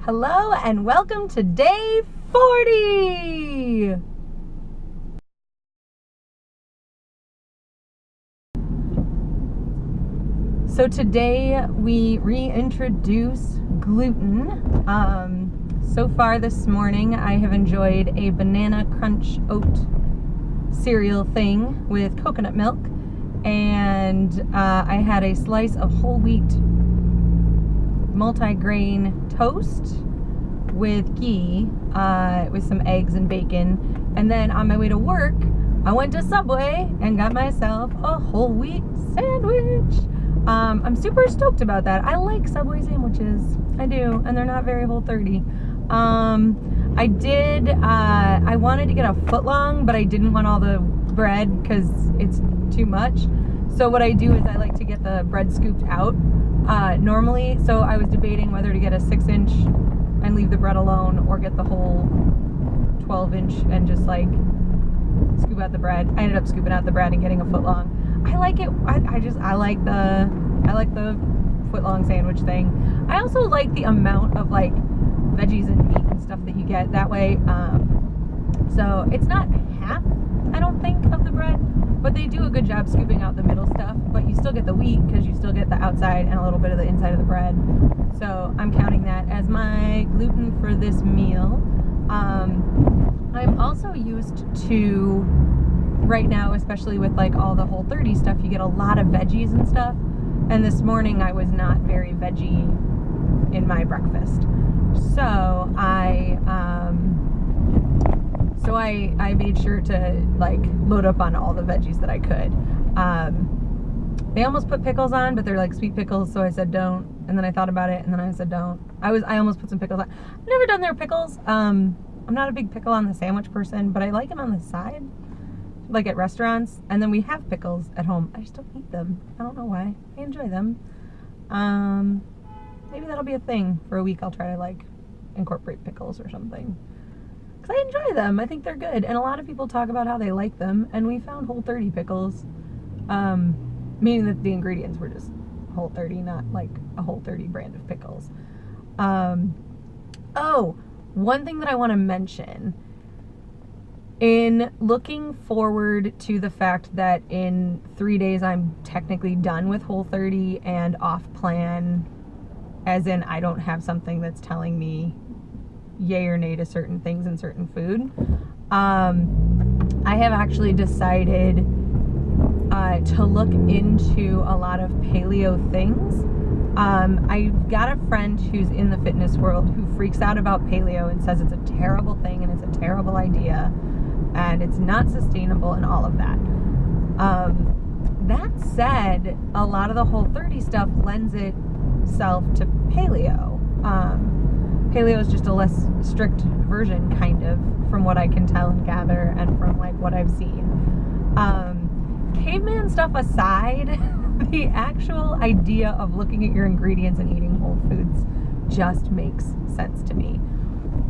Hello and welcome to day 40! So today we reintroduce gluten. So far this morning I have enjoyed a banana crunch oat cereal thing with coconut milk, and I had a slice of whole wheat multi-grain toast with ghee, with some eggs and bacon. And then on my way to work, I went to Subway and got myself a whole wheat sandwich. I'm super stoked about that. I like Subway sandwiches. I do, and they're not very Whole30. I wanted to get a footlong, but I didn't want all the bread because it's too much. So what I do is I like to get the bread scooped out normally. So I was debating whether to get a 6-inch and leave the bread alone, or get the whole 12-inch and just like scoop out the bread. I ended up scooping out the bread and getting a footlong. I like it. I like the footlong sandwich thing. I also like the amount of like veggies and meat and stuff that you get that way. So it's not half, I don't think, of the bread, but they do a good job scooping out the middle stuff, but you still get the wheat because you still get the outside and a little bit of the inside of the bread. So I'm counting that as my gluten for this meal. I'm also used to, right now, especially with like all the Whole30 stuff, you get a lot of veggies and stuff. And this morning I was not very veggie in my breakfast. So I made sure to like load up on all the veggies that I could. They almost put pickles on, but they're like sweet pickles, so I said don't. And then I thought about it, and then I said don't. I almost put some pickles on. I've never done their pickles. I'm not a big pickle on the sandwich person, but I like them on the side, like at restaurants. And then we have pickles at home. I just don't eat them. I don't know why. I enjoy them. Maybe that'll be a thing for a week. I'll try to like incorporate pickles or something, because I enjoy them. I think they're good, and a lot of people talk about how they like them. And we found Whole30 pickles, meaning that the ingredients were just Whole30, not like a Whole30 brand of pickles. Oh, one thing that I want to mention, in looking forward to the fact that in 3 days I'm technically done with Whole30 and off plan, as in I don't have something that's telling me yay or nay to certain things in certain food, I have actually decided to look into a lot of paleo things. I've got a friend who's in the fitness world who freaks out about paleo and says it's a terrible thing and it's a terrible idea and it's not sustainable and all of that. That said, a lot of the Whole30 stuff lends itself to paleo. Paleo is just a less strict version, kind of, from what I can tell and gather and from like what I've seen. Caveman stuff aside, the actual idea of looking at your ingredients and eating whole foods just makes sense to me.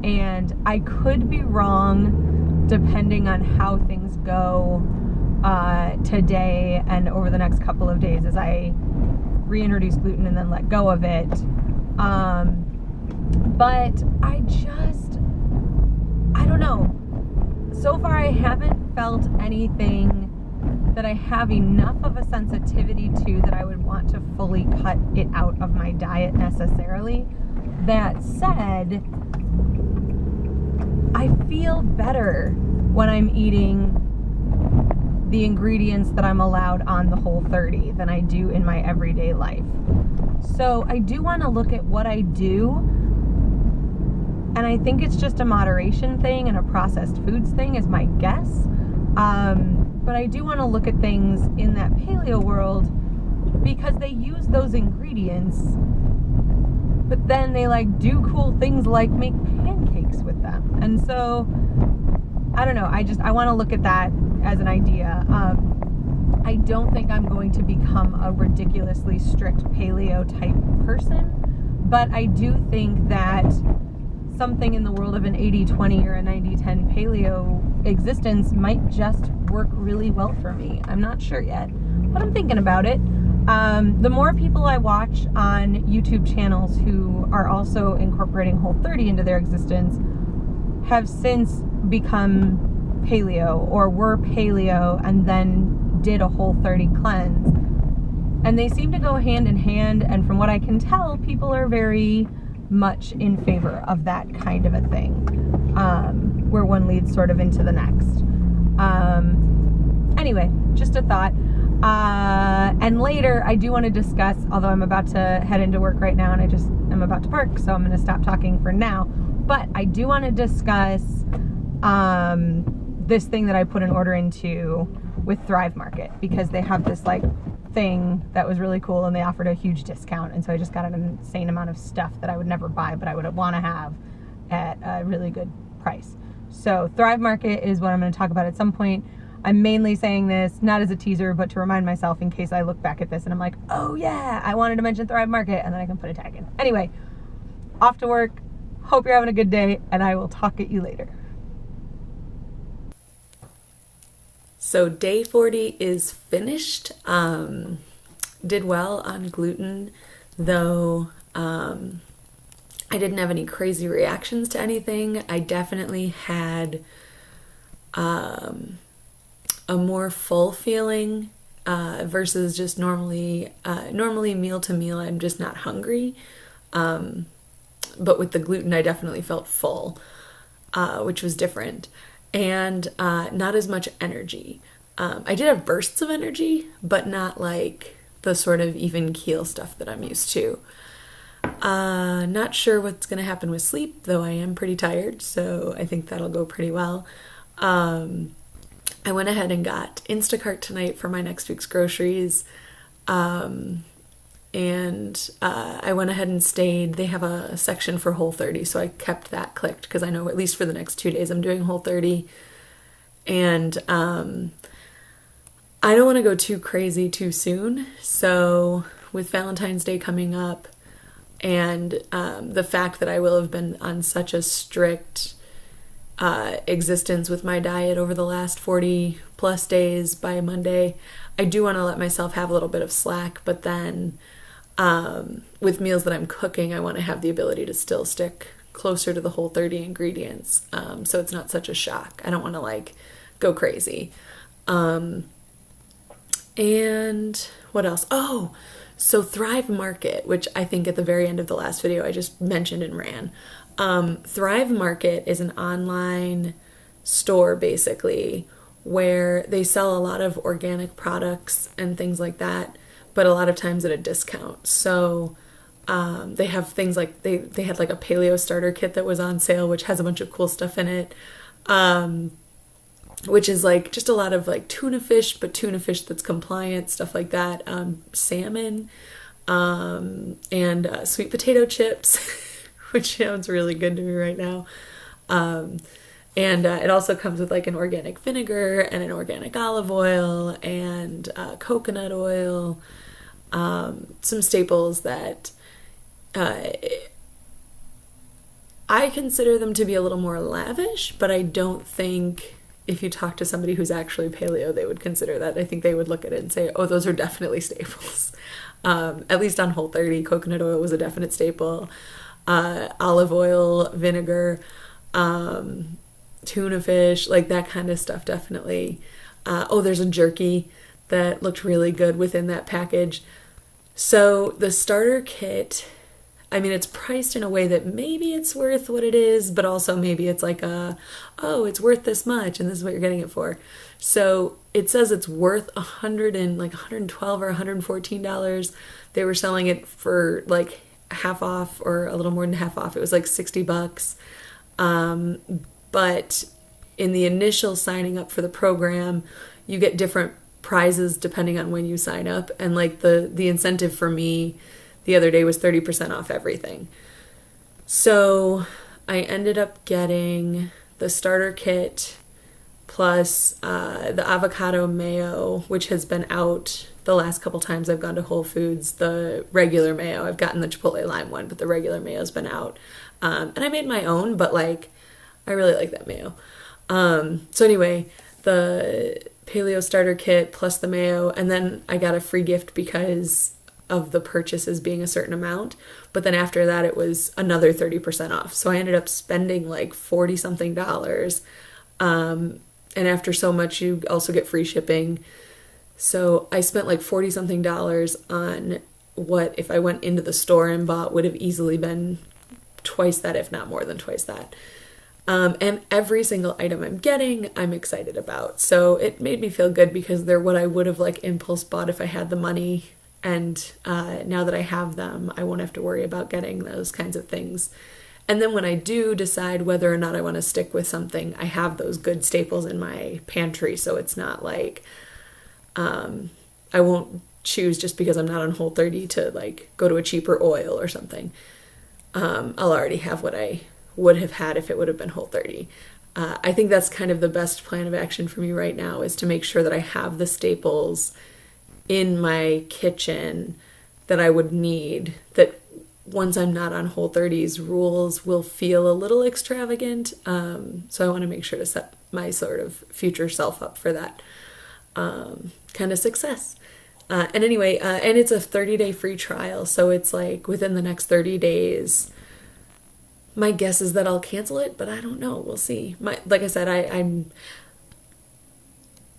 And I could be wrong depending on how things go today and over the next couple of days as I reintroduce gluten and then let go of it. But I don't know. So far I haven't felt anything that I have enough of a sensitivity to that I would want to fully cut it out of my diet necessarily. That said, I feel better when I'm eating the ingredients that I'm allowed on the Whole30 than I do in my everyday life. So I do want to look at what I do, and I think it's just a moderation thing and a processed foods thing is my guess. But I do want to look at things in that paleo world because they use those ingredients, but then they like do cool things like make pancakes with them. And so I don't know, I want to look at that as an idea. I don't think I'm going to become a ridiculously strict paleo type person, but I do think that something in the world of an 80-20 or a 90-10 paleo existence might just work really well for me. I'm not sure yet, but I'm thinking about it. The more people I watch on YouTube channels who are also incorporating Whole30 into their existence have since become paleo or were paleo and then did a Whole30 cleanse. And they seem to go hand in hand, and from what I can tell, people are very much in favor of that kind of a thing, where one leads sort of into the next. Anyway, just a thought. And later I do want to discuss, although I'm about to head into work right now and I'm about to park, so I'm going to stop talking for now, but I do want to discuss this thing that I put an order into with Thrive Market, because they have this like thing that was really cool and they offered a huge discount, and so I just got an insane amount of stuff that I would never buy but I would want to have at a really good price. So Thrive Market is what I'm going to talk about at some point. I'm mainly saying this not as a teaser, but to remind myself in case I look back at this and I'm like, oh yeah, I wanted to mention Thrive Market, and then I can put a tag in. Anyway, off to work. Hope you're having a good day, and I will talk at you later. So day 40 is finished. Did well on gluten, though I didn't have any crazy reactions to anything. I definitely had a more full feeling versus just normally meal to meal I'm just not hungry. But with the gluten I definitely felt full, which was different. And not as much energy. I did have bursts of energy, but not like the sort of even keel stuff that I'm used to. Not sure what's going to happen with sleep, though I am pretty tired, so I think that'll go pretty well. I went ahead and got Instacart tonight for my next week's groceries. And I went ahead and stayed. They have a section for Whole30, so I kept that clicked because I know at least for the next 2 days I'm doing Whole30. And I don't want to go too crazy too soon. So with Valentine's Day coming up and the fact that I will have been on such a strict existence with my diet over the last 40 plus days by Monday, I do want to let myself have a little bit of slack, but then with meals that I'm cooking, I want to have the ability to still stick closer to the Whole30 ingredients, so it's not such a shock. I don't want to like go crazy. And what else? Oh, so Thrive Market, which I think at the very end of the last video I just mentioned and ran. Thrive Market is an online store basically where they sell a lot of organic products and things like that, but a lot of times at a discount. So they have things like they had like a paleo starter kit that was on sale, which has a bunch of cool stuff in it, which is like just a lot of like tuna fish, but tuna fish that's compliant, stuff like that, salmon, and sweet potato chips, which sounds really good to me right now. And it also comes with like an organic vinegar and an organic olive oil and coconut oil, some staples that I consider them to be a little more lavish, but I don't think if you talk to somebody who's actually paleo, they would consider that. I think they would look at it and say, oh, those are definitely staples. At least on Whole30, coconut oil was a definite staple. Olive oil, vinegar, tuna fish, like that kind of stuff, definitely. Oh, there's a jerky that looked really good within that package. So the starter kit, I mean, it's priced in a way that maybe it's worth what it is, but also maybe it's like oh, it's worth this much and this is what you're getting it for. So it says it's worth $112 or $114. They were selling it for like half off or a little more than half off. It was like $60. But in the initial signing up for the program, you get different prizes depending on when you sign up. And like the incentive for me the other day was 30% off everything. So I ended up getting the starter kit plus the avocado mayo, which has been out the last couple times I've gone to Whole Foods. The regular mayo, I've gotten the Chipotle lime one, but the regular mayo's been out. And I made my own, but like I really like that mayo. So anyway, the paleo starter kit plus the mayo, and then I got a free gift because of the purchases being a certain amount. But then after that, it was another 30% off. So I ended up spending like 40 something dollars. And after so much, you also get free shipping. So I spent like 40 something dollars on what, if I went into the store and bought, would have easily been twice that, if not more than twice that. And every single item I'm getting, I'm excited about. So it made me feel good because they're what I would have like impulse bought if I had the money. And now that I have them, I won't have to worry about getting those kinds of things. And then when I do decide whether or not I want to stick with something, I have those good staples in my pantry. So it's not like I won't choose just because I'm not on Whole30 to like go to a cheaper oil or something. I'll already have what I would have had if it would have been Whole30. I think that's kind of the best plan of action for me right now, is to make sure that I have the staples in my kitchen that I would need, that once I'm not on Whole30's rules will feel a little extravagant. So I want to make sure to set my sort of future self up for that kind of success. And anyway, and it's a 30-day free trial, so it's like within the next 30 days. My guess is that I'll cancel it, but I don't know. We'll see. Like I said,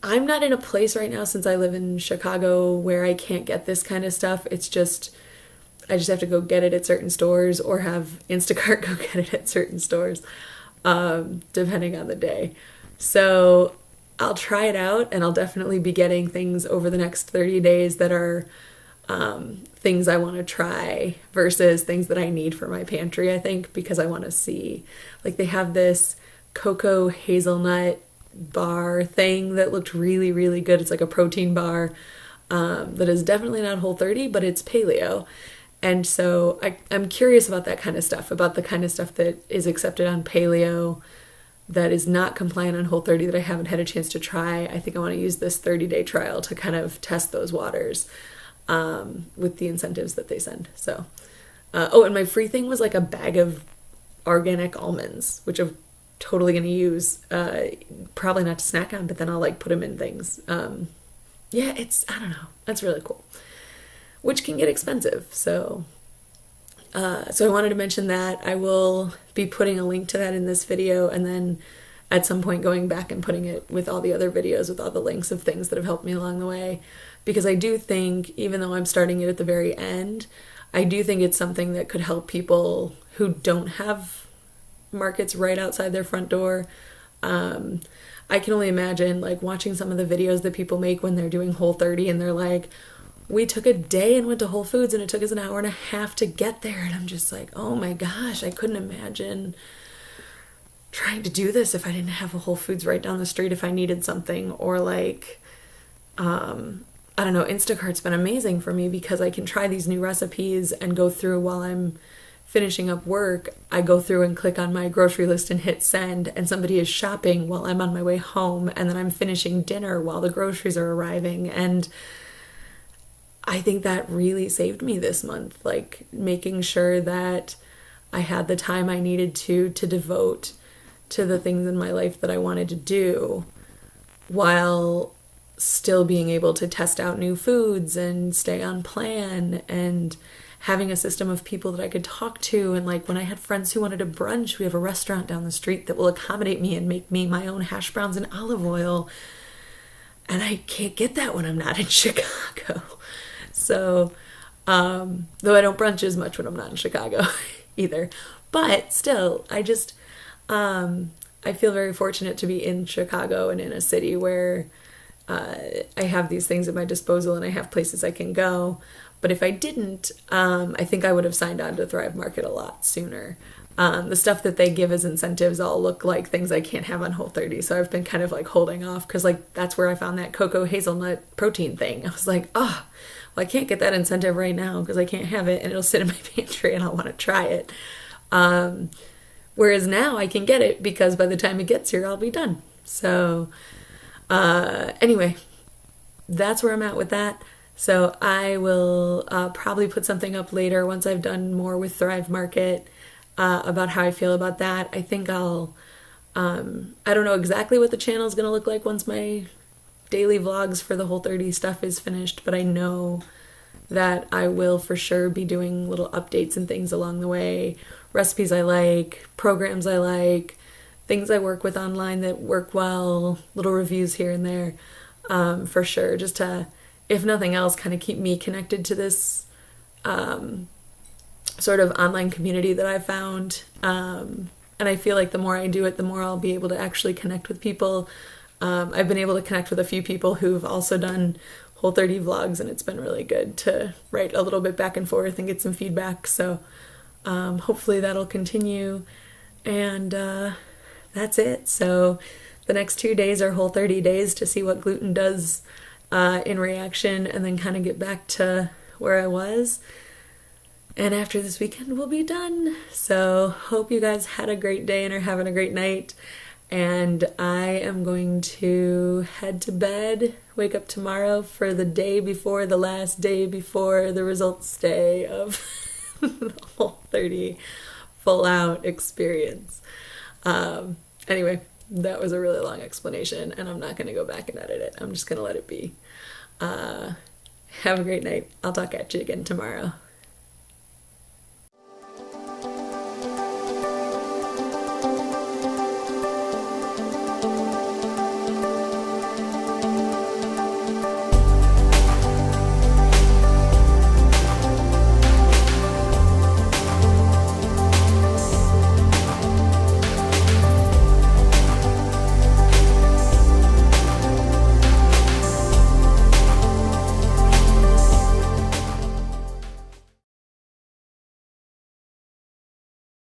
I'm not in a place right now, since I live in Chicago, where I can't get this kind of stuff. It's just, I just have to go get it at certain stores or have Instacart go get it at certain stores, depending on the day. So I'll try it out, and I'll definitely be getting things over the next 30 days that are things I want to try versus things that I need for my pantry, I think, because I want to see. Like, they have this cocoa hazelnut bar thing that looked really, really good. It's like a protein bar that is definitely not Whole30, but it's paleo. And so I'm curious about that kind of stuff, about the kind of stuff that is accepted on paleo that is not compliant on Whole30 that I haven't had a chance to try. I think I want to use this 30-day trial to kind of test those waters with the incentives that they send. So, and my free thing was like a bag of organic almonds, which I'm totally going to use, probably not to snack on, but then I'll like put them in things. Yeah, I don't know. That's really cool, which can get expensive. So I wanted to mention that. I will be putting a link to that in this video, and then at some point going back and putting it with all the other videos with all the links of things that have helped me along the way. Because I do think, even though I'm starting it at the very end, I do think it's something that could help people who don't have markets right outside their front door. I can only imagine like watching some of the videos that people make when they're doing Whole30, and they're like, we took a day and went to Whole Foods and it took us an hour and a half to get there. And I'm just like, oh my gosh, I couldn't imagine trying to do this if I didn't have a Whole Foods right down the street if I needed something. Or like, I don't know, Instacart's been amazing for me because I can try these new recipes and go through while I'm finishing up work. I go through and click on my grocery list and hit send, and somebody is shopping while I'm on my way home, and then I'm finishing dinner while the groceries are arriving. And I think that really saved me this month, like making sure that I had the time I needed to devote to the things in my life that I wanted to do, while still being able to test out new foods and stay on plan, and having a system of people that I could talk to. And like when I had friends who wanted a brunch, we have a restaurant down the street that will accommodate me and make me my own hash browns and olive oil. And I can't get that when I'm not in Chicago. So, though I don't brunch as much when I'm not in Chicago either. But still, I just, I feel very fortunate to be in Chicago and in a city where I have these things at my disposal and I have places I can go. But if I didn't, I think I would have signed on to Thrive Market a lot sooner. The stuff that they give as incentives all look like things I can't have on Whole30. So I've been kind of like holding off because like that's where I found that cocoa hazelnut protein thing. I was like, well, I can't get that incentive right now because I can't have it and it'll sit in my pantry and I'll want to try it. Whereas now I can get it because by the time it gets here, I'll be done. So anyway, that's where I'm at with that. So I will probably put something up later once I've done more with Thrive Market about how I feel about that. I think I don't know exactly what the channel is going to look like once my daily vlogs for the Whole30 stuff is finished, but I know that I will for sure be doing little updates and things along the way, recipes I like, programs I like, things I work with online that work well, little reviews here and there, for sure, just to, if nothing else, kind of keep me connected to this sort of online community that I found. And I feel like the more I do it, the more I'll be able to actually connect with people. I've been able to connect with a few people who've also done Whole30 vlogs, and it's been really good to write a little bit back and forth and get some feedback. So hopefully that'll continue. And that's it. So the next 2 days are Whole30 days to see what gluten does in reaction, and then kind of get back to where I was. And after this weekend, we'll be done. So hope you guys had a great day and are having a great night. And I am going to head to bed, wake up tomorrow for the day before the last day before the results day of the Whole30 full out experience. Anyway, that was a really long explanation, and I'm not going to go back and edit it. I'm just going to let it be. Have a great night. I'll talk at you again tomorrow.